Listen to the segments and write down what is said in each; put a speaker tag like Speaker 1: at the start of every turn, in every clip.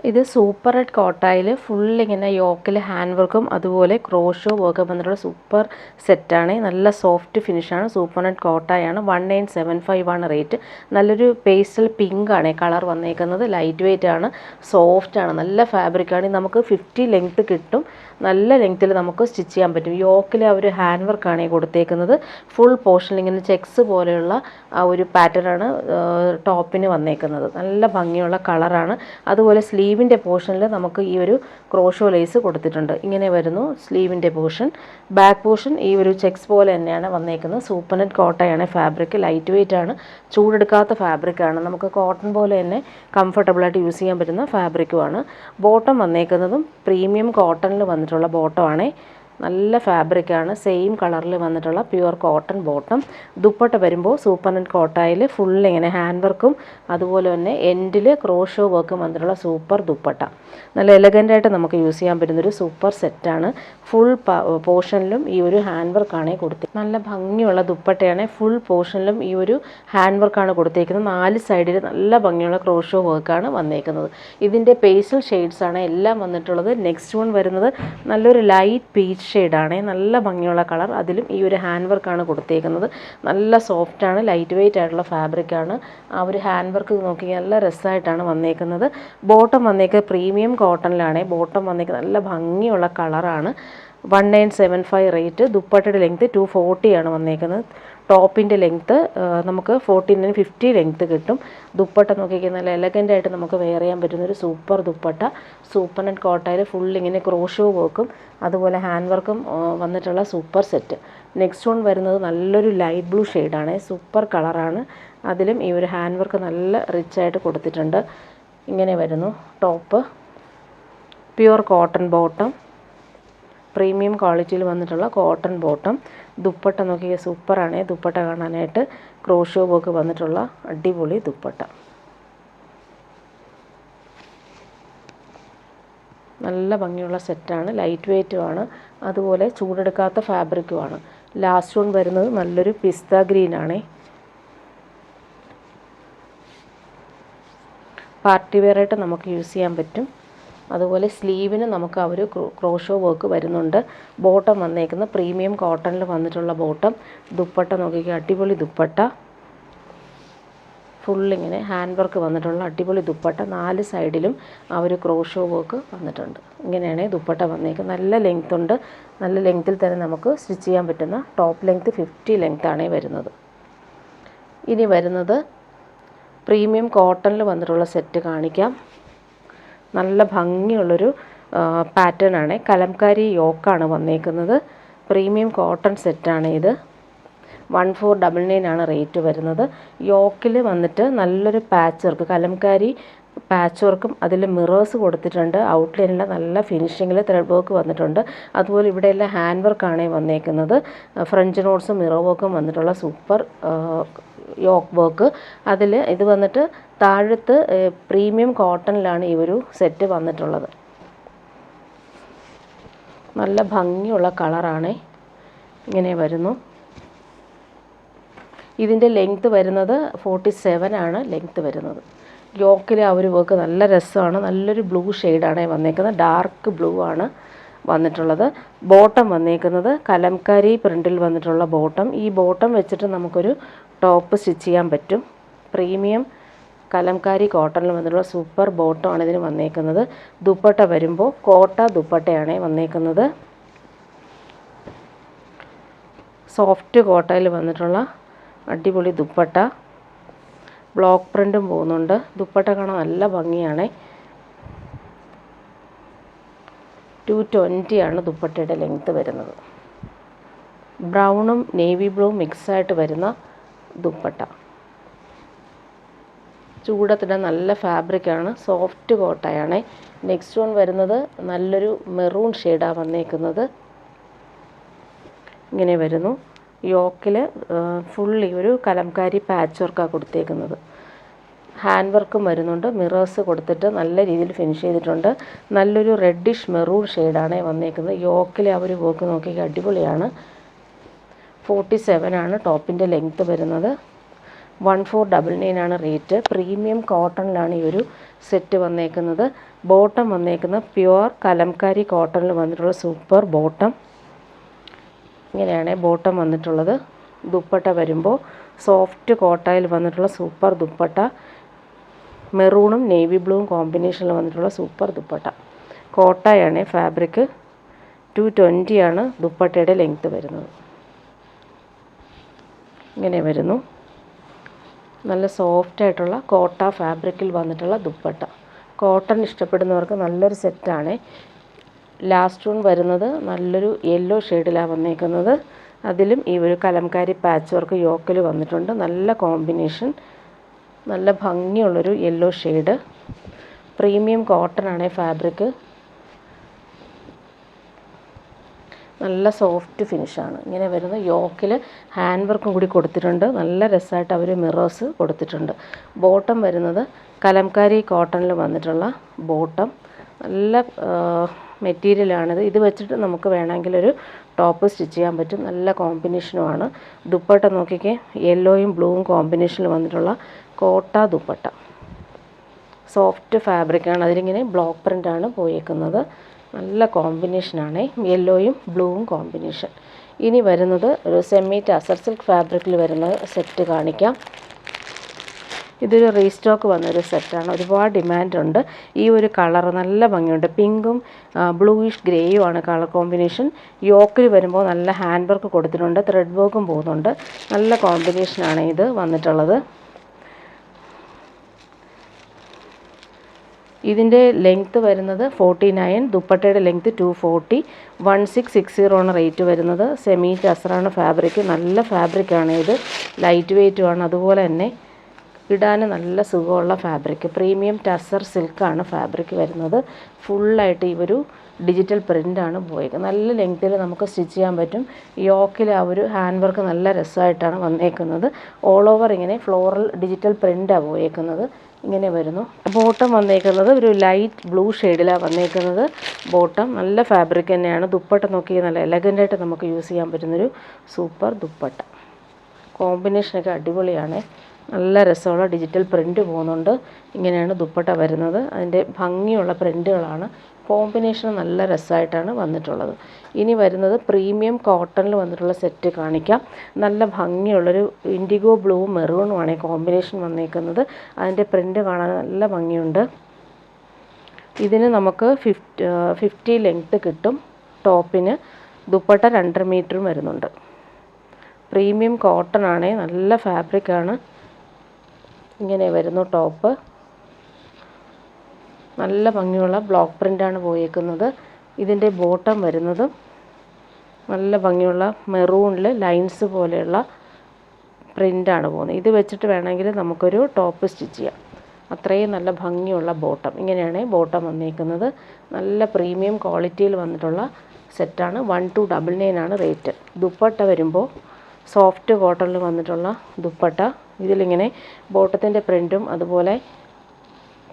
Speaker 1: ഇത് super red കോട്ടായിൽ full ഇങ്ങനെ യോക്കിൽ hand വർക്കും അതുപോലെ ക്രോഷോ വർക്ക് വന്നിട്ടുള്ള സൂപ്പർ സെറ്റാണ്. നല്ല സോഫ്റ്റ് ഫിനിഷാണ്. സൂപ്പർ റെഡ് കോട്ടായാണ്. 1975 ആണ് റേറ്റ്. നല്ലൊരു പേസ്റ്റൽ പിങ്ക് ആണ് കളർ വന്നേക്കുന്നത്. ലൈറ്റ് വെയിറ്റ് ആണ്, സോഫ്റ്റ് ആണ്, നല്ല ഫാബ്രിക്കാണ്. നമുക്ക് 50 ലെങ്ത്ത് കിട്ടും. നല്ല ലെങ്ത്തിൽ നമുക്ക് സ്റ്റിച്ച് ചെയ്യാൻ പറ്റും. യോക്കിൽ ആ ഒരു ഹാൻഡ് വർക്കാണ് കൊടുത്തേക്കുന്നത്. ഫുൾ പോർഷനിൽ ഇങ്ങനെ ചെക്സ് പോലെയുള്ള ആ ഒരു പാറ്റേൺ ആണ് ടോപ്പിന് വന്നേക്കുന്നത്. നല്ല ഭംഗിയുള്ള കളറാണ്. അതുപോലെ സ്ലീവിൻ്റെ പോർഷനിൽ നമുക്ക് ഈ ഒരു ക്രോഷോ ലേസ് കൊടുത്തിട്ടുണ്ട്. ഇങ്ങനെ വരുന്നു സ്ലീവിൻ്റെ പോർഷൻ. ബാക്ക് പോർഷൻ ഈ ഒരു ചെക്സ് പോലെ തന്നെയാണ് വന്നേക്കുന്നത്. സൂപ്പർ നെറ്റ് കോട്ടയാണ് ഫാബ്രിക്. ലൈറ്റ് വെയിറ്റ് ആണ്, ചൂടെടുക്കാത്ത ഫാബ്രിക്കാണ്. നമുക്ക് കോട്ടൺ പോലെ തന്നെ കംഫർട്ടബിളായിട്ട് യൂസ് ചെയ്യാൻ പറ്റുന്ന ഫാബ്രിക്കുമാണ്. ബോട്ടം വന്നേക്കുന്നതും പ്രീമിയം കോട്ടണിൽ വന്നിട്ടുള്ള ബോട്ടമാണ്. നല്ല ഫാബ്രിക്കാണ്. സെയിം കളറിൽ വന്നിട്ടുള്ള പ്യുവർ കോട്ടൺ ബോട്ടം. ദുപ്പട്ട വരുമ്പോൾ സൂപ്പർ നെറ്റ് കോട്ടായിൽ ഫുൾ ഇങ്ങനെ ഹാൻഡ് വർക്കും അതുപോലെ തന്നെ എൻഡിൽ ക്രോഷോ വർക്കും വന്നിട്ടുള്ള സൂപ്പർ ദുപ്പട്ട. നല്ല എലഗൻ്റായിട്ട് നമുക്ക് യൂസ് ചെയ്യാൻ പറ്റുന്നൊരു സൂപ്പർ സെറ്റാണ്. ഫുൾ പോർഷനിലും ഈ ഒരു ഹാൻഡ് വർക്കാണ് കൊടുത്തത്. നല്ല ഭംഗിയുള്ള ദുപ്പട്ടയാണ്. ഫുൾ പോർഷനിലും ഈ ഒരു ഹാൻഡ് വർക്കാണ് കൊടുത്തേക്കുന്നത്. 4 സൈഡിൽ നല്ല ഭംഗിയുള്ള ക്രോഷോ വർക്കാണ് വന്നേക്കുന്നത്. ഇതിൻ്റെ പേസ്റ്റൽ ഷെയ്ഡ്സാണ് എല്ലാം വന്നിട്ടുള്ളത്. നെക്സ്റ്റ് വൺ വരുന്നത് നല്ലൊരു ലൈറ്റ് പീച്ച് ഷെയ്ഡാണ്. നല്ല ഭംഗിയുള്ള കളർ. അതിലും ഈ ഒരു ഹാൻഡ് വർക്കാണ് കൊടുത്തേക്കുന്നത്. നല്ല സോഫ്റ്റാണ്, ലൈറ്റ് വെയിറ്റ് ആയിട്ടുള്ള ഫാബ്രിക്കാണ്. ആ ഒരു ഹാൻഡ് വർക്ക് നോക്കി നല്ല രസമായിട്ടാണ് വന്നേക്കുന്നത്. ബോട്ടം വന്നേക്കുന്നത് പ്രീമിയം കോട്ടണിലാണ്. ബോട്ടം വന്നേക്കുന്നത് നല്ല ഭംഗിയുള്ള കളറാണ്. 1975 റേറ്റ്. ദുപ്പട്ടയുടെ ലെങ്ത്ത് 240 ആണ് വന്നേക്കുന്നത്. ടോപ്പിൻ്റെ ലെങ്ത്ത് നമുക്ക് 14-50 ലെങ്ത്ത് കിട്ടും. ദുപ്പട്ട നോക്കിക്കാൻ നല്ല എലഗൻ്റായിട്ട് നമുക്ക് വെയർ ചെയ്യാൻ പറ്റുന്നൊരു സൂപ്പർ ദുപ്പട്ട. സൂപ്പർ നെറ്റ് കോട്ടയിൽ ഫുൾ ഇങ്ങനെ ക്രോഷോ വർക്കും അതുപോലെ ഹാൻഡ് വർക്കും വന്നിട്ടുള്ള സൂപ്പർ സെറ്റ്. നെക്സ്റ്റ് വൺ വരുന്നത് നല്ലൊരു ലൈറ്റ് ബ്ലൂ ഷെയ്ഡാണ്. സൂപ്പർ കളറാണ്. അതിലും ഈ ഒരു ഹാൻഡ് വർക്ക് നല്ല റിച്ചായിട്ട് കൊടുത്തിട്ടുണ്ട്. ഇങ്ങനെ വരുന്നു top. Pure cotton bottom. Premium ക്വാളിറ്റിയിൽ വന്നിട്ടുള്ള കോട്ടൺ ബോട്ടം. ദുപ്പട്ട നോക്കിയ സൂപ്പറാണ്. ദുപ്പട്ട കാണാനായിട്ട് ക്രോഷോ വർക്ക് വന്നിട്ടുള്ള അടിപൊളി ദുപ്പട്ട. നല്ല ഭംഗിയുള്ള സെറ്റാണ്. ലൈറ്റ് വെയ്റ്റുമാണ്, അതുപോലെ ചൂടെടുക്കാത്ത ഫാബ്രിക്കുമാണ്. ലാസ്റ്റ് വൺ വരുന്നത് നല്ലൊരു പിസ്ത ഗ്രീനാണ്. പാർട്ടി വെയറായിട്ട് നമുക്ക് യൂസ് ചെയ്യാൻ പറ്റും. അതുപോലെ സ്ലീവിന് നമുക്ക് ആ ഒരു ക്രോഷോ വർക്ക് വരുന്നുണ്ട്. ബോട്ടം വന്നേക്കുന്ന പ്രീമിയം കോട്ടണിൽ വന്നിട്ടുള്ള ബോട്ടം. ദുപ്പട്ട നോക്കിക്കുക, അടിപൊളി ദുപ്പട്ട. ഫുള്ളിങ്ങനെ ഹാൻഡ് വർക്ക് വന്നിട്ടുള്ള അടിപൊളി ദുപ്പട്ട. 4 സൈഡിലും ആ ഒരു ക്രോഷോ വർക്ക് വന്നിട്ടുണ്ട്. ഇങ്ങനെയാണ് ദുപ്പട്ട വന്നേക്കുന്നത്. നല്ല ലെങ്ത് ഉണ്ട്. നല്ല ലെങ്ത്തിൽ തന്നെ നമുക്ക് സ്റ്റിച്ച് ചെയ്യാൻ പറ്റുന്ന ടോപ്പ് ലെങ്ത്ത് 50 ലെങ്ത്താണ് വരുന്നത്. ഇനി വരുന്നത് പ്രീമിയം കോട്ടണിൽ വന്നിട്ടുള്ള സെറ്റ് കാണിക്കാം. നല്ല ഭംഗിയുള്ളൊരു പാറ്റേൺ ആണ്. കലംകാരി യോക്കാണ് വന്നേക്കുന്നത്. പ്രീമിയം കോട്ടൺ സെറ്റാണ് ഇത്. 1499 ആണ് റേറ്റ് വരുന്നത്. യോക്കിൽ വന്നിട്ട് നല്ലൊരു പാച്ച് വർക്ക്, കലംകാരി പാച്ച് വർക്കും അതിൽ മിറേഴ്സ് കൊടുത്തിട്ടുണ്ട്. ഔട്ട്ലൈനിൽ നല്ല ഫിനിഷിങ്ങിൽ ത്രെഡ് വർക്ക് വന്നിട്ടുണ്ട്. അതുപോലെ ഇവിടെയെല്ലാം ഹാൻഡ് വർക്കാണ് വന്നേക്കുന്നത്. ഫ്രഞ്ച് നോട്ട്സും മിറർ വർക്കും വന്നിട്ടുള്ള സൂപ്പർ യോക്ക് വർക്ക്. അതിൽ ഇത് വന്നിട്ട് താഴത്ത് പ്രീമിയം കോട്ടണിലാണ് ഈ ഒരു സെറ്റ് വന്നിട്ടുള്ളത്. നല്ല ഭംഗിയുള്ള കളറാണ്. ഇങ്ങനെ വരുന്നു. ഇതിൻ്റെ ലെങ്ത്ത് വരുന്നത് 47 ആണ് ലെങ്ത്ത് വരുന്നത്. യോക്കിൽ ആ ഒരു വർക്ക് നല്ല രസമാണ്. നല്ലൊരു ബ്ലൂ ഷെയ്ഡാണ് വന്നേക്കുന്നത്. ഡാർക്ക് ബ്ലൂ ആണ് വന്നിട്ടുള്ളത്. ബോട്ടം വന്നേക്കുന്നത് കലംകാരി പ്രിൻറ്റിൽ വന്നിട്ടുള്ള ബോട്ടം. ഈ ബോട്ടം വെച്ചിട്ട് നമുക്കൊരു ടോപ്പ് സ്റ്റിച്ച് ചെയ്യാൻ പറ്റും. പ്രീമിയം കലംകാരി കോട്ടണിൽ വന്നിട്ടുള്ള സൂപ്പർ ബോട്ടമാണ് ഇതിന് വന്നേക്കുന്നത്. ദുപ്പട്ട വരുമ്പോൾ കോട്ട ദുപ്പട്ടയാണ് വന്നേക്കുന്നത്. സോഫ്റ്റ് കോട്ടയിൽ വന്നിട്ടുള്ള അടിപൊളി ദുപ്പട്ട. ബ്ലോക്ക് പ്രിൻറ്റും പോകുന്നുണ്ട്. ദുപ്പട്ട കാണാൻ നല്ല ഭംഗിയാണ്. 220 ആണ് ദുപ്പട്ടയുടെ ലെങ്ത്ത് വരുന്നത്. ബ്രൗണും നേവി ബ്ലൂവും മിക്സായിട്ട് വരുന്ന ദുപ്പട്ട. ചൂടത്തിടാൻ നല്ല ഫാബ്രിക്കാണ്. സോഫ്റ്റ് കോട്ടയാണ്. നെക്സ്റ്റ് വൺ വരുന്നത് നല്ലൊരു മെറൂൺ ഷെയ്ഡാണ് വന്നേക്കുന്നത്. ഇങ്ങനെ വരുന്നു. യോക്കിൽ ഫുള്ളി ഒരു കലംകാരി പാച്ച് വർക്കാണ് കൊടുത്തേക്കുന്നത്. ഹാൻഡ് വർക്കും വരുന്നുണ്ട്. മിറേഴ്സ് കൊടുത്തിട്ട് നല്ല രീതിയിൽ ഫിനിഷ് ചെയ്തിട്ടുണ്ട്. നല്ലൊരു റെഡിഷ് മെറൂൺ ഷെയ്ഡാണ് വന്നേക്കുന്നത്. യോക്കിൽ ആ ഒരു വർക്ക് നോക്കി അടിപൊളിയാണ്. 47 ആണ് ടോപ്പിൻ്റെ ലെങ്ത്ത് വരുന്നത്. 1499 ആണ് റേറ്റ്. പ്രീമിയം കോട്ടണിലാണ് ഈ ഒരു സെറ്റ് വന്നേക്കുന്നത്. ബോട്ടം വന്നേക്കുന്നത് പ്യുവർ കലംകാരി കോട്ടണിൽ വന്നിട്ടുള്ള സൂപ്പർ ബോട്ടം. ഇങ്ങനെയാണ് ബോട്ടം വന്നിട്ടുള്ളത്. ദുപ്പട്ട വരുമ്പോൾ സോഫ്റ്റ് കോട്ടയിൽ വന്നിട്ടുള്ള സൂപ്പർ ദുപ്പട്ട. മെറൂണും നേവി ബ്ലൂവും കോമ്പിനേഷനിൽ വന്നിട്ടുള്ള സൂപ്പർ ദുപ്പട്ട. കോട്ടയാണ് ഫാബ്രിക്. 220 ആണ് ദുപ്പട്ടയുടെ ലെങ്ത്ത് വരുന്നത്. ഇങ്ങനെ വരുന്നു. നല്ല സോഫ്റ്റായിട്ടുള്ള കോട്ട ഫാബ്രിക്കിൽ വന്നിട്ടുള്ള ദുപ്പട്ട. കോട്ടൺ ഇഷ്ടപ്പെടുന്നവർക്ക് നല്ലൊരു സെറ്റാണ്. ലാസ്റ്റ് വൺ വരുന്നത് നല്ലൊരു യെല്ലോ ഷെയ്ഡിലാണ് വന്നേക്കുന്നത്. അതിലും ഈ ഒരു കലംകാരി പാച്ച് വർക്ക് യോക്കിൽ വന്നിട്ടുണ്ട്. നല്ല കോമ്പിനേഷൻ, നല്ല ഭംഗിയുള്ളൊരു യെല്ലോ ഷെയ്ഡ്. പ്രീമിയം കോട്ടൺ ആണ് ഫാബ്രിക്. നല്ല സോഫ്റ്റ് ഫിനിഷാണ്. ഇങ്ങനെ വരുന്ന യോക്കിൽ ഹാൻഡ് വർക്കും കൂടി കൊടുത്തിട്ടുണ്ട്. നല്ല രസമായിട്ട് അവർ മിറേഴ്സ് കൊടുത്തിട്ടുണ്ട്. ബോട്ടം വരുന്നത് കലംകാരി കോട്ടണിൽ വന്നിട്ടുള്ള ബോട്ടം. നല്ല മെറ്റീരിയലാണിത്. ഇത് വെച്ചിട്ട് നമുക്ക് വേണമെങ്കിലൊരു ടോപ്പ് സ്റ്റിച്ച് ചെയ്യാൻ പറ്റും. നല്ല കോമ്പിനേഷനുമാണ്. ദുപ്പട്ട നോക്കിക്കേ, യെല്ലോയും ബ്ലൂവും കോമ്പിനേഷനിൽ വന്നിട്ടുള്ള കോട്ട ദുപ്പട്ട. സോഫ്റ്റ് ഫാബ്രിക്കാണ്. അതിലിങ്ങനെ ബ്ലോക്ക് പ്രിൻ്റാണ് പോയേക്കുന്നത്. നല്ല കോമ്പിനേഷനാണ്, യെല്ലോയും ബ്ലൂവും കോമ്പിനേഷൻ. ഇനി വരുന്നത് ഒരു സെമി ടസർ സിൽക്ക് ഫാബ്രിക്കിൽ വരുന്ന സെറ്റ് കാണിക്കാം. ഇതൊരു റീസ്റ്റോക്ക് വന്നൊരു സെറ്റാണ്. ഒരുപാട് ഡിമാൻഡുണ്ട്. ഈ ഒരു കളർ നല്ല ഭംഗിയുണ്ട്. പിങ്കും ബ്ലൂയിഷ് ഗ്രേയും ആണ് കളർ കോമ്പിനേഷൻ. യോക്കിൽ വരുമ്പോൾ നല്ല ഹാൻഡ് വർക്ക് കൊടുത്തിട്ടുണ്ട്. ത്രെഡ് വർക്കും പോകുന്നുണ്ട്. നല്ല കോമ്പിനേഷനാണ് ഇത് വന്നിട്ടുള്ളത്. ഇതിൻ്റെ ലെങ്ത്ത് വരുന്നത് 49, ദുപ്പട്ടയുടെ ലെങ്ത്ത് 240. 1660 ആണ് റേറ്റ് വരുന്നത്. സെമി ടസറാണ് ഫാബ്രിക്. നല്ല ഫാബ്രിക്കാണ് ഇത്. ലൈറ്റ് വെയ്റ്റുമാണ്. അതുപോലെ തന്നെ ഇടാൻ നല്ല സുഖമുള്ള ഫാബ്രിക്. പ്രീമിയം ടസർ സിൽക്കാണ് ഫാബ്രിക് വരുന്നത്. ഫുള്ളായിട്ട് ഈ ഒരു ഡിജിറ്റൽ പ്രിൻ്റാണ് പോയേക്കുന്നത്. നല്ല ലെങ്ത്തിൽ നമുക്ക് സ്റ്റിച്ച് ചെയ്യാൻ പറ്റും. യോക്കിൽ ആ ഒരു ഹാൻഡ് വർക്ക് നല്ല രസമായിട്ടാണ് വന്നേക്കുന്നത്. ഓൾ ഓവർ ഇങ്ങനെ ഫ്ലോറൽ ഡിജിറ്റൽ പ്രിൻ്റാണ് പോയേക്കുന്നത്. ഇങ്ങനെ വരുന്നു. ബോട്ടം വന്നേക്കുന്നത് ഒരു ലൈറ്റ് ബ്ലൂ ഷെയ്ഡിലാണ് വന്നേക്കുന്നത്. ബോട്ടം നല്ല ഫാബ്രിക് തന്നെയാണ്. ദുപ്പട്ട നോക്കി നല്ല എലഗൻ്റായിട്ട് നമുക്ക് യൂസ് ചെയ്യാൻ പറ്റുന്നൊരു സൂപ്പർ ദുപ്പട്ട. കോമ്പിനേഷനൊക്കെ അടിപൊളിയാണ്. നല്ല രസമുള്ള ഡിജിറ്റൽ പ്രിൻ്റ് പോകുന്നുണ്ട്. ഇങ്ങനെയാണ് ദുപ്പട്ട വരുന്നത്. അതിൻ്റെ ഭംഗിയുള്ള പ്രിൻ്റുകളാണ്. കോമ്പിനേഷൻ നല്ല രസമായിട്ടാണ് വന്നിട്ടുള്ളത്. ഇനി വരുന്നത് പ്രീമിയം കോട്ടണിൽ വന്നിട്ടുള്ള സെറ്റ് കാണിക്കാം. നല്ല ഭംഗിയുള്ളൊരു ഇൻഡിഗോ ബ്ലൂവും മെറൂണുമാണ് ഈ കോമ്പിനേഷൻ വന്നേക്കുന്നത്. അതിൻ്റെ പ്രിൻ്റ് കാണാൻ നല്ല ഭംഗിയുണ്ട്. ഇതിന് നമുക്ക് 50 ലെങ്ത്ത് കിട്ടും ടോപ്പിന്. ദുപ്പട്ട 2.5 മീറ്ററും വരുന്നുണ്ട്. പ്രീമിയം കോട്ടൺ ആണ്. നല്ല ഫാബ്രിക്കാണ്. ഇങ്ങനെ വരുന്നു ടോപ്പ്. നല്ല ഭംഗിയുള്ള ബ്ലോക്ക് പ്രിൻ്റാണ് പോയേക്കുന്നത്. ഇതിൻ്റെ ബോട്ടം വരുന്നതും നല്ല ഭംഗിയുള്ള മെറൂണിൽ ലൈൻസ് പോലെയുള്ള പ്രിൻ്റാണ് പോകുന്നത്. ഇത് വെച്ചിട്ട് വേണമെങ്കിൽ നമുക്കൊരു ടോപ്പ് സ്റ്റിച്ച് ചെയ്യാം. അത്രയും നല്ല ഭംഗിയുള്ള ബോട്ടം. ഇങ്ങനെയാണ് ബോട്ടം വന്നേക്കുന്നത്. നല്ല പ്രീമിയം ക്വാളിറ്റിയിൽ വന്നിട്ടുള്ള സെറ്റാണ്. 1299 ആണ് റേറ്റ്. ദുപ്പട്ട വരുമ്പോൾ സോഫ്റ്റ് കോട്ടണിൽ വന്നിട്ടുള്ള ദുപ്പട്ട. ഇതിലിങ്ങനെ ബോട്ടത്തിൻ്റെ പ്രിൻറ്റും അതുപോലെ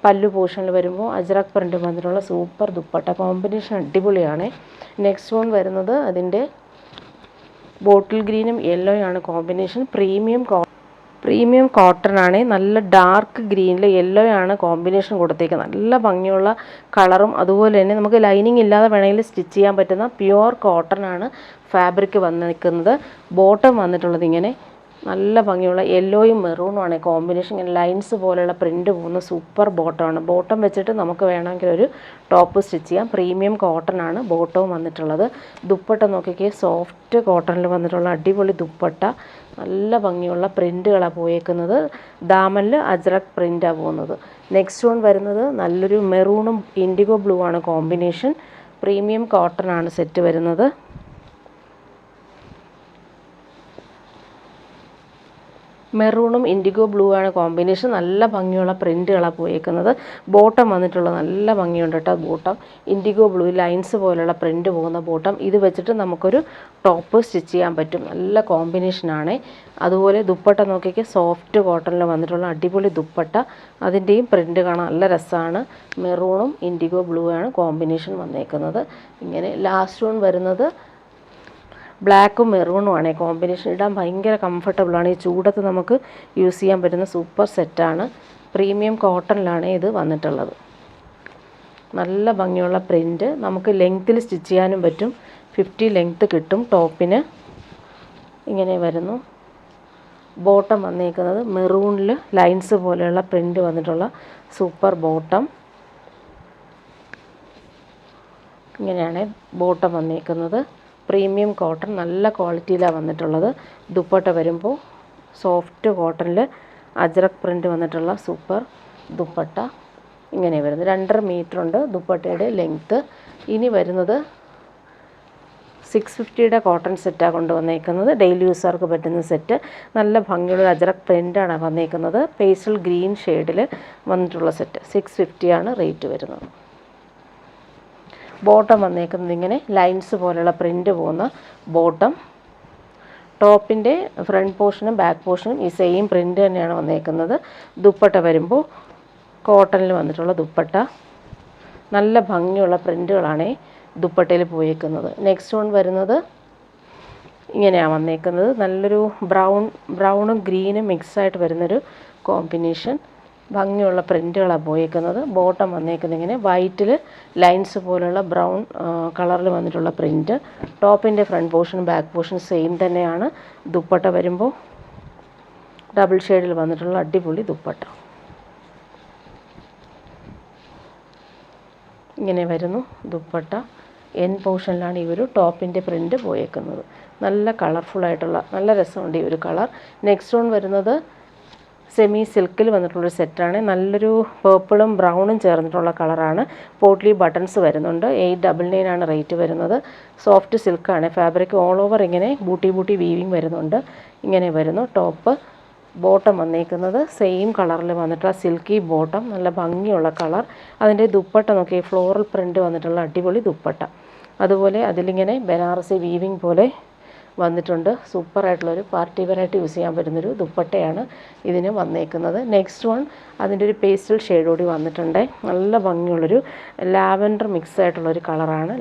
Speaker 1: പല്ലു പോർഷനിൽ വരുമ്പോൾ അജ്രക് പ്രിൻ്റ് വന്നിട്ടുള്ള സൂപ്പർ ദുപ്പട്ട. കോമ്പിനേഷൻ അടിപൊളിയാണ്. നെക്സ്റ്റ് വൺ വരുന്നത് അതിൻ്റെ ബോട്ടിൽ ഗ്രീനും യെല്ലോയാണ് കോമ്പിനേഷൻ. പ്രീമിയം കോട്ടൺ ആണ്. നല്ല ഡാർക്ക് ഗ്രീനിൽ യെല്ലോ ആണ് കോമ്പിനേഷൻ കൊടുത്തേക്കുന്നത്. നല്ല ഭംഗിയുള്ള കളറും അതുപോലെ തന്നെ നമുക്ക് ലൈനിങ് ഇല്ലാതെ വേണമെങ്കിൽ സ്റ്റിച്ച് ചെയ്യാൻ പറ്റുന്ന പ്യുവർ കോട്ടൺ ആണ് ഫാബ്രിക് വന്നിരിക്കുന്നത്. ബോട്ടം വന്നിട്ടുള്ളത് ഇങ്ങനെ നല്ല ഭംഗിയുള്ള യെല്ലോയും മെറൂണുമാണ് കോമ്പിനേഷൻ. ഇങ്ങനെ ലൈൻസ് പോലെയുള്ള പ്രിൻ്റ് പോകുന്ന സൂപ്പർ ബോട്ടമാണ്. ബോട്ടം വെച്ചിട്ട് നമുക്ക് വേണമെങ്കിൽ ഒരു ടോപ്പ് സ്റ്റിച്ച് ചെയ്യാം. പ്രീമിയം കോട്ടൺ ആണ് ബോട്ടവും വന്നിട്ടുള്ളത്. ദുപ്പട്ട നോക്കിക്കേ, സോഫ്റ്റ് കോട്ടണിൽ വന്നിട്ടുള്ള അടിപൊളി ദുപ്പട്ട. നല്ല ഭംഗിയുള്ള പ്രിൻ്റുകളാണ് പോയേക്കുന്നത്. ദാമനിൽ അജ്രക് പ്രിൻ്റാണ് പോകുന്നത്. നെക്സ്റ്റ് വൺ വരുന്നത് നല്ലൊരു മെറൂണും ഇൻഡിഗോ ബ്ലൂ ആണ് കോമ്പിനേഷൻ. പ്രീമിയം കോട്ടൺ ആണ് സെറ്റ് വരുന്നത്. മെറൂണും ഇൻഡിഗോ ബ്ലൂ ആണ് കോമ്പിനേഷൻ. നല്ല ഭംഗിയുള്ള പ്രിൻ്റുകളാണ് പോയേക്കുന്നത്. ബോട്ടം വന്നിട്ടുള്ളത് നല്ല ഭംഗിയുണ്ട് കേട്ടോ. ബോട്ടം ഇൻഡിഗോ ബ്ലൂ ലൈൻസ് പോലുള്ള പ്രിൻ്റ് പോകുന്ന ബോട്ടം. ഇത് വെച്ചിട്ട് നമുക്കൊരു ടോപ്പ് സ്റ്റിച്ച് ചെയ്യാൻ പറ്റും. നല്ല കോമ്പിനേഷനാണ്. അതുപോലെ ദുപ്പട്ട നോക്കിയൊക്കെ സോഫ്റ്റ് കോട്ടണിൽ വന്നിട്ടുള്ള അടിപൊളി ദുപ്പട്ട. അതിൻ്റെയും പ്രിൻ്റ് കാണാൻ നല്ല രസമാണ്. മെറൂണും ഇൻഡിഗോ ബ്ലൂ ആണ് കോമ്പിനേഷൻ വന്നേക്കുന്നത്. ഇങ്ങനെ ലാസ്റ്റ് വൺ വരുന്നത് ബ്ലാക്കും മെറൂണുമാണ് കോമ്പിനേഷൻ. ഇടാൻ ഭയങ്കര കംഫർട്ടബിളാണ്. ഈ ചൂടത്ത് നമുക്ക് യൂസ് ചെയ്യാൻ പറ്റുന്ന സൂപ്പർ സെറ്റാണ്. പ്രീമിയം കോട്ടണിലാണ് ഇത് വന്നിട്ടുള്ളത്. നല്ല ഭംഗിയുള്ള പ്രിൻറ്റ്. നമുക്ക് ലെങ്ത്തിൽ സ്റ്റിച്ച് ചെയ്യാനും പറ്റും. 50 ലെങ്ത്ത് കിട്ടും. ടോപ്പിന് ഇങ്ങനെ വരുന്നു. ബോട്ടം വന്നിരിക്കുന്നത് മെറൂണിൽ ലൈൻസ് പോലെയുള്ള പ്രിൻറ്റ് വന്നിട്ടുള്ള സൂപ്പർ ബോട്ടം. ഇങ്ങനെയാണ് ബോട്ടം വന്നിരിക്കുന്നത്. പ്രീമിയം കോട്ടൺ നല്ല ക്വാളിറ്റിയിലാണ് വന്നിട്ടുള്ളത്. ദുപ്പട്ട വരുമ്പോൾ സോഫ്റ്റ് കോട്ടണിൽ അജ്രക് പ്രിൻറ്റ് വന്നിട്ടുള്ള സൂപ്പർ ദുപ്പട്ട ഇങ്ങനെ വരുന്നത്. 2.5 മീറ്റർ ഉണ്ട് ദുപ്പട്ടയുടെ ലെങ്ത്ത്. ഇനി വരുന്നത് 650യുടെ കോട്ടൺ സെറ്റാണ് കൊണ്ടുവന്നേക്കുന്നത്. ഡെയിലി യൂസർക്ക് പറ്റുന്ന സെറ്റ്. നല്ല ഭംഗിയുള്ള അജ്രക് പ്രിൻ്റാണ് വന്നേക്കുന്നത്. പേസ്റ്റൽ ഗ്രീൻ ഷെയ്ഡിൽ വന്നിട്ടുള്ള സെറ്റ്. 650 ആണ് റേറ്റ് വരുന്നത്. ബോട്ടം വന്നേക്കുന്നത് ഇങ്ങനെ ലൈൻസ് പോലെയുള്ള പ്രിൻ്റ് പോകുന്ന ബോട്ടം. ടോപ്പിൻ്റെ ഫ്രണ്ട് പോർഷനും ബാക്ക് പോർഷനും ഈ സെയിം പ്രിൻ്റ് തന്നെയാണ് വന്നേക്കുന്നത്. ദുപ്പട്ട വരുമ്പോൾ കോട്ടണിൽ വന്നിട്ടുള്ള ദുപ്പട്ട. നല്ല ഭംഗിയുള്ള പ്രിൻ്റുകളാണ് ദുപ്പട്ടയിൽ പോയേക്കുന്നത്. നെക്സ്റ്റ് വൺ വരുന്നത് ഇങ്ങനെയാണ് വന്നേക്കുന്നത്. നല്ലൊരു ബ്രൗണും ഗ്രീനും മിക്സായിട്ട് വരുന്നൊരു കോമ്പിനേഷൻ. ഭംഗിയുള്ള പ്രിൻ്റുകളാണ് പോയേക്കുന്നത്. ബോട്ടം വന്നേക്കുന്നത് ഇങ്ങനെ വൈറ്റിൽ ലൈൻസ് പോലുള്ള ബ്രൗൺ കളറിൽ വന്നിട്ടുള്ള പ്രിൻറ്റ്. ടോപ്പിൻ്റെ ഫ്രണ്ട് പോർഷനും ബാക്ക് പോർഷനും സെയിം തന്നെയാണ്. ദുപ്പട്ട വരുമ്പോൾ ഡബിൾ ഷെയ്ഡിൽ വന്നിട്ടുള്ള അടിപൊളി ദുപ്പട്ട ഇങ്ങനെ വരുന്നു. ദുപ്പട്ട എൻ പോർഷനിലാണ് ഈ ഒരു ടോപ്പിൻ്റെ പ്രിൻറ്റ് പോയേക്കുന്നത്. നല്ല കളർഫുള്ളായിട്ടുള്ള നല്ല രസമുണ്ട് ഈ ഒരു കളർ. നെക്സ്റ്റ് വൺ വരുന്നത് സെമി സിൽക്കിൽ വന്നിട്ടുള്ളൊരു സെറ്റാണ്. നല്ലൊരു പേർപ്പിളും ബ്രൗണും ചേർന്നിട്ടുള്ള കളറാണ്. പോട്ട്ലി ബട്ടൺസ് വരുന്നുണ്ട്. 899 ആണ് റേറ്റ് വരുന്നത്. സോഫ്റ്റ് സിൽക്കാണ് ഫാബ്രിക്. ഓൾ ഓവർ ഇങ്ങനെ ബൂട്ടി വീവിങ് വരുന്നുണ്ട്. ഇങ്ങനെ വരുന്നു ടോപ്പ്. ബോട്ടം വന്നേക്കുന്നത് സെയിം കളറിൽ വന്നിട്ടുള്ള സിൽക്കി ബോട്ടം. നല്ല ഭംഗിയുള്ള കളർ. അതിൻ്റെ ദുപ്പട്ട നോക്കി ഫ്ലോറൽ പ്രിൻറ്റ് വന്നിട്ടുള്ള അടിപൊളി ദുപ്പട്ട. അതുപോലെ അതിലിങ്ങനെ ബനാറസി വീവിങ് പോലെ വന്നിട്ടുണ്ട്. സൂപ്പറായിട്ടുള്ളൊരു പാർട്ടി വെയറായിട്ട് യൂസ് ചെയ്യാൻ പറ്റുന്നൊരു ദുപ്പട്ടയാണ് ഇതിന് വന്നേക്കുന്നത്. നെക്സ്റ്റ് വൺ അതിൻ്റെ ഒരു പേസ്റ്റൽ ഷെയ്ഡ് കൂടി വന്നിട്ടുണ്ട്. നല്ല ഭംഗിയുള്ളൊരു ലാവൻഡർ മിക്സ് ആയിട്ടുള്ളൊരു കളറാണ്.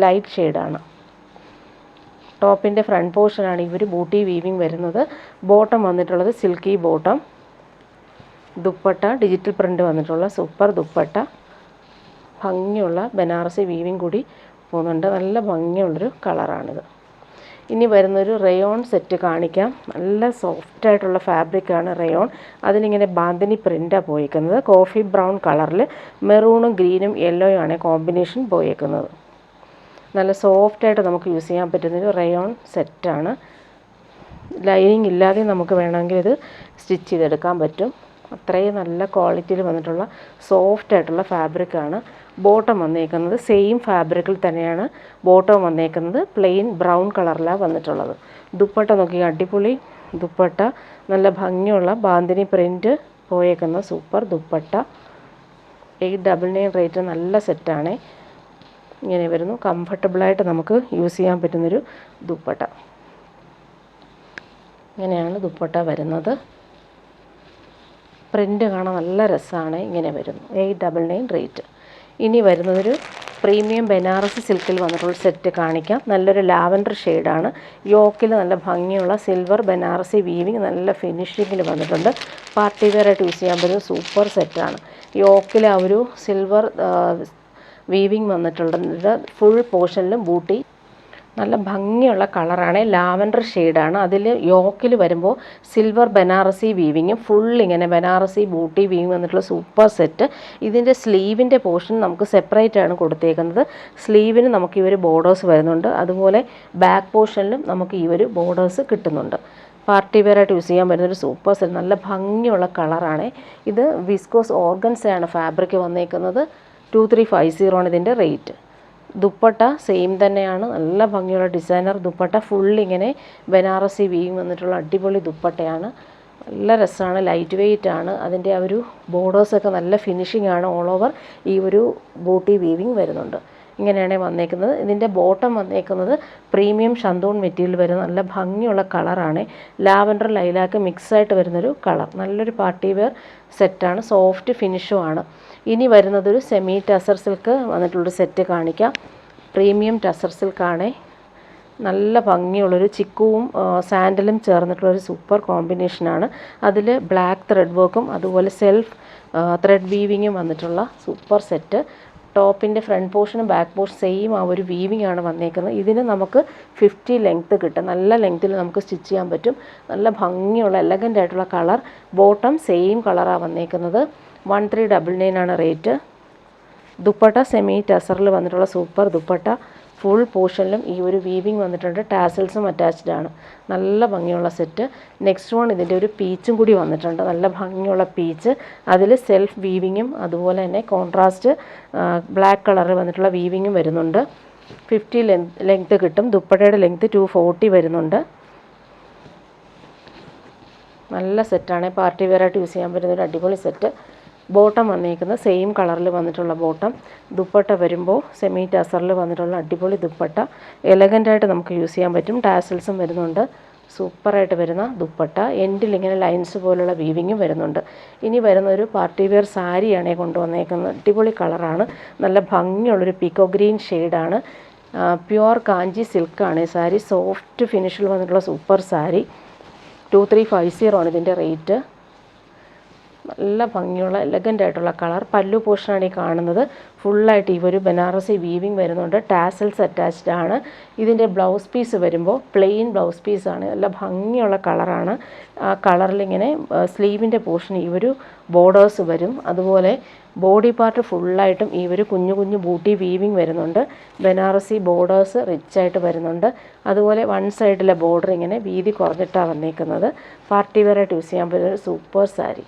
Speaker 1: ലൈറ്റ് ഷെയ്ഡാണ്. ടോപ്പിൻ്റെ ഫ്രണ്ട് പോർഷനാണ് ഈ ഒരു ബൂട്ടി വീവിങ് വരുന്നത്. ബോട്ടം വന്നിട്ടുള്ളത് silky bottom. Dupatta digital print വന്നിട്ടുള്ള സൂപ്പർ ദുപ്പട്ട. ഭംഗിയുള്ള ബനാറസി വീവിങ് കൂടി പോകുന്നുണ്ട്. നല്ല ഭംഗിയുള്ളൊരു കളറാണിത്. ഇനി വരുന്നൊരു റയോൺ സെറ്റ് കാണിക്കാം. നല്ല സോഫ്റ്റായിട്ടുള്ള ഫാബ്രിക്കാണ് റയോൺ. അതിലിങ്ങനെ ബാന്തിനി പ്രിൻ്റാണ് പോയേക്കുന്നത്. കോഫി ബ്രൗൺ കളറിൽ മെറൂണും ഗ്രീനും യെല്ലോയും ആണ് കോമ്പിനേഷൻ പോയേക്കുന്നത്. നല്ല സോഫ്റ്റായിട്ട് നമുക്ക് യൂസ് ചെയ്യാൻ പറ്റുന്നൊരു റയോൺ സെറ്റാണ്. ലൈനിങ് ഇല്ലാതെ നമുക്ക് വേണമെങ്കിൽ ഇത് സ്റ്റിച്ച് ചെയ്തെടുക്കാൻ പറ്റും. അത്രയും നല്ല ക്വാളിറ്റിയിൽ വന്നിട്ടുള്ള സോഫ്റ്റായിട്ടുള്ള ഫാബ്രിക്കാണ്. ബോട്ടം വന്നേക്കുന്നത് സെയിം ഫാബ്രിക്കിൽ തന്നെയാണ് ബോട്ടം വന്നേക്കുന്നത്. പ്ലെയിൻ ബ്രൗൺ കളറിലാണ് വന്നിട്ടുള്ളത്. ദുപ്പട്ട നോക്കി അടിപൊളി ദുപ്പട്ട. നല്ല ഭംഗിയുള്ള ബാന്തിനി പ്രിൻറ്റ് പോയേക്കുന്ന സൂപ്പർ ദുപ്പട്ട. 899 റേറ്റ്. നല്ല സെറ്റാണ്. ഇങ്ങനെ വരുന്നു. കംഫർട്ടബിളായിട്ട് നമുക്ക് യൂസ് ചെയ്യാൻ പറ്റുന്നൊരു ദുപ്പട്ട. ഇങ്ങനെയാണ് ദുപ്പട്ട വരുന്നത്. പ്രിൻ്റ് കാണാൻ നല്ല രസമാണ്. ഇങ്ങനെ വരുന്നു. 899 റേറ്റ്. ഇനി വരുന്നതൊരു പ്രീമിയം ബനാറസി സിൽക്കിൽ വന്നിട്ടുള്ള സെറ്റ് കാണിക്കാം. നല്ലൊരു ലാവൻഡർ ഷെയ്ഡാണ്. യോക്കിൽ നല്ല ഭംഗിയുള്ള സിൽവർ ബനാറസി വീവിങ് നല്ല ഫിനിഷിങ്ങിൽ വന്നിട്ടുണ്ട്. പാർട്ടി വെയറായിട്ട് യൂസ് ചെയ്യാൻ പറ്റുന്ന സൂപ്പർ സെറ്റാണ്. യോക്കിൽ ആ ഒരു സിൽവർ വീവിങ് വന്നിട്ടുണ്ട്. ഫുൾ പോർഷനിലും ബൂട്ടി. നല്ല ഭംഗിയുള്ള കളറാണ്. ലാവൻഡർ ഷെയ്ഡാണ്. അതിൽ യോക്കിൽ വരുമ്പോൾ സിൽവർ ബനാറസി വീവിങ്ങും ഫുൾ ഇങ്ങനെ ബനാറസി ബൂട്ടി വീവിങ് വന്നിട്ടുള്ള സൂപ്പർ സെറ്റ്. ഇതിൻ്റെ സ്ലീവിൻ്റെ പോർഷൻ നമുക്ക് സെപ്പറേറ്റ് ആണ് കൊടുത്തേക്കുന്നത്. സ്ലീവിന് നമുക്ക് ഈ ഒരു ബോർഡേഴ്സ് വരുന്നുണ്ട്. അതുപോലെ ബാക്ക് പോർഷനിലും നമുക്ക് ഈ ഒരു ബോർഡേഴ്സ് കിട്ടുന്നുണ്ട്. പാർട്ടി വെയറായിട്ട് യൂസ് ചെയ്യാൻ പറ്റുന്നൊരു സൂപ്പർ സെറ്റ്. നല്ല ഭംഗിയുള്ള കളറാണ്. ഇത് വിസ്കോസ് ഓർഗൻസയാണ് ഫാബ്രിക് വന്നേക്കുന്നത്. 2350 ആണ് ഇതിൻ്റെ റേറ്റ്. ദുപ്പട്ട സെയിം തന്നെയാണ്. നല്ല ഭംഗിയുള്ള ഡിസൈനർ ദുപ്പട്ട. ഫുള്ളിങ്ങനെ ബനാറസി വീവിങ് വന്നിട്ടുള്ള അടിപൊളി ദുപ്പട്ടയാണ്. നല്ല രസമാണ്. ലൈറ്റ് വെയ്റ്റ് ആണ്. അതിൻ്റെ ആ ഒരു ബോർഡേഴ്സൊക്കെ നല്ല ഫിനിഷിംഗ് ആണ്. ഓൾ ഓവർ ഈ ഒരു ബൂട്ടി വീവിങ് വരുന്നുണ്ട്. ഇങ്ങനെയാണ് വന്നേക്കുന്നത്. ഇതിൻ്റെ ബോട്ടം വന്നേക്കുന്നത് പ്രീമിയം ഷന്തൂൺ മെറ്റീരിയൽ വരുന്ന നല്ല ഭംഗിയുള്ള കളറാണ്. ലാവൻഡർ ലൈലാക്ക് മിക്സായിട്ട് വരുന്നൊരു കളർ. നല്ലൊരു പാർട്ടി വെയർ സെറ്റാണ്. സോഫ്റ്റ് ഫിനിഷും ആണ്. ഇനി വരുന്നതൊരു സെമി ടസർ സിൽക്ക് വന്നിട്ടുള്ളൊരു സെറ്റ് കാണിക്കാം. പ്രീമിയം ടസർ സിൽക്കാണ്. നല്ല ഭംഗിയുള്ളൊരു ചിക്കുവും സാൻഡലും ചേർന്നിട്ടുള്ളൊരു സൂപ്പർ കോമ്പിനേഷനാണ്. അതിൽ ബ്ലാക്ക് ത്രെഡ് വർക്കും അതുപോലെ സെൽഫ് ത്രെഡ് വീവിങ്ങും വന്നിട്ടുള്ള സൂപ്പർ സെറ്റ്. ടോപ്പിൻ്റെ ഫ്രണ്ട് പോർഷനും ബാക്ക് പോർഷൻ സെയിം ആ ഒരു വീവിംഗ് ആണ് വന്നേക്കുന്നത്. ഇതിന് നമുക്ക് 50 ലെങ്ത്ത് കിട്ടും. നല്ല ലെങ്ത്തിൽ നമുക്ക് സ്റ്റിച്ച് ചെയ്യാൻ പറ്റും. നല്ല ഭംഗിയുള്ള എലഗൻ്റ് ആയിട്ടുള്ള കളർ. ബോട്ടം സെയിം കളറാണ് വന്നേക്കുന്നത്. 1399 ആണ് റേറ്റ്. ദുപ്പട്ട സെമി ടസറിൽ വന്നിട്ടുള്ള സൂപ്പർ ദുപ്പട്ട. ഫുൾ പോർഷനിലും ഈ ഒരു വീവിങ് വന്നിട്ടുണ്ട്. ടാസൽസും അറ്റാച്ച്ഡ് ആണ്. നല്ല ഭംഗിയുള്ള സെറ്റ്. നെക്സ്റ്റ് വൺ ഇതിൻ്റെ ഒരു പീച്ചും കൂടി വന്നിട്ടുണ്ട്. നല്ല ഭംഗിയുള്ള പീച്ച്. അതിൽ സെൽഫ് വീവിങ്ങും അതുപോലെ തന്നെ കോൺട്രാസ്റ്റ് ബ്ലാക്ക് കളറിൽ വന്നിട്ടുള്ള വീവിങ്ങും വരുന്നുണ്ട്. 50 ലെങ്ത്ത് കിട്ടും. ദുപ്പട്ടയുടെ ലെങ്ത്ത് 240 വരുന്നുണ്ട്. നല്ല സെറ്റാണ്. പാർട്ടി വെയറായിട്ട് യൂസ് ചെയ്യാൻ പറ്റുന്ന ഒരു അടിപൊളി സെറ്റ്. ബോട്ടം വന്നേക്കുന്നത് സെയിം കളറിൽ വന്നിട്ടുള്ള ബോട്ടം. ദുപ്പട്ട വരുമ്പോൾ സെമി ടാസറിൽ വന്നിട്ടുള്ള അടിപൊളി ദുപ്പട്ട. എലഗൻ്റായിട്ട് നമുക്ക് യൂസ് ചെയ്യാൻ പറ്റും. ടാസൽസും വരുന്നുണ്ട്. സൂപ്പറായിട്ട് വരുന്ന ദുപ്പട്ട. എൻഡിൽ ഇങ്ങനെ ലൈൻസ് പോലുള്ള വീവിങ്ങും വരുന്നുണ്ട്. ഇനി വരുന്ന ഒരു പാർട്ടി വെയർ സാരിയാണ് കൊണ്ടുവന്നേക്കുന്നത്. അടിപൊളി കളറാണ്. നല്ല ഭംഗിയുള്ളൊരു പീക്കോ ഗ്രീൻ ഷെയ്ഡാണ്. പ്യുവർ കാഞ്ചി സിൽക്കാണ് ഈ സാരി. സോഫ്റ്റ് ഫിനിഷിൽ വന്നിട്ടുള്ള സൂപ്പർ സാരി. 2350 ആണ് ഇതിൻ്റെ റേറ്റ്. നല്ല ഭംഗിയുള്ള എലഗൻ്റ് ആയിട്ടുള്ള കളർ. പല്ലു പോർഷനാണ് ഈ കാണുന്നത്. ഫുള്ളായിട്ട് ഈ ഒരു ബനാറസി വീവിങ് വരുന്നുണ്ട്. ടാസൽസ് അറ്റാച്ച്ഡ് ആണ്. ഇതിൻ്റെ ബ്ലൗസ് പീസ് വരുമ്പോൾ പ്ലെയിൻ ബ്ലൗസ് പീസാണ്. നല്ല ഭംഗിയുള്ള കളറാണ്. ആ കളറിലിങ്ങനെ സ്ലീവിൻ്റെ പോർഷൻ ഈ ഒരു ബോർഡേഴ്സ് വരും. അതുപോലെ ബോഡി പാർട്ട് ഫുള്ളായിട്ടും ഈ ഒരു കുഞ്ഞു കുഞ്ഞു ബൂട്ടി വീവിങ് വരുന്നുണ്ട്. ബനാറസി ബോർഡേഴ്സ് റിച്ചായിട്ട് വരുന്നുണ്ട്. അതുപോലെ വൺ സൈഡിലെ ബോർഡർ ഇങ്ങനെ വീതി കുറഞ്ഞിട്ടാണ് വന്നേക്കുന്നത്. പാർട്ടി വെയറായിട്ട് യൂസ് ചെയ്യാൻ പറ്റുന്ന ഒരു സൂപ്പർ സാരി.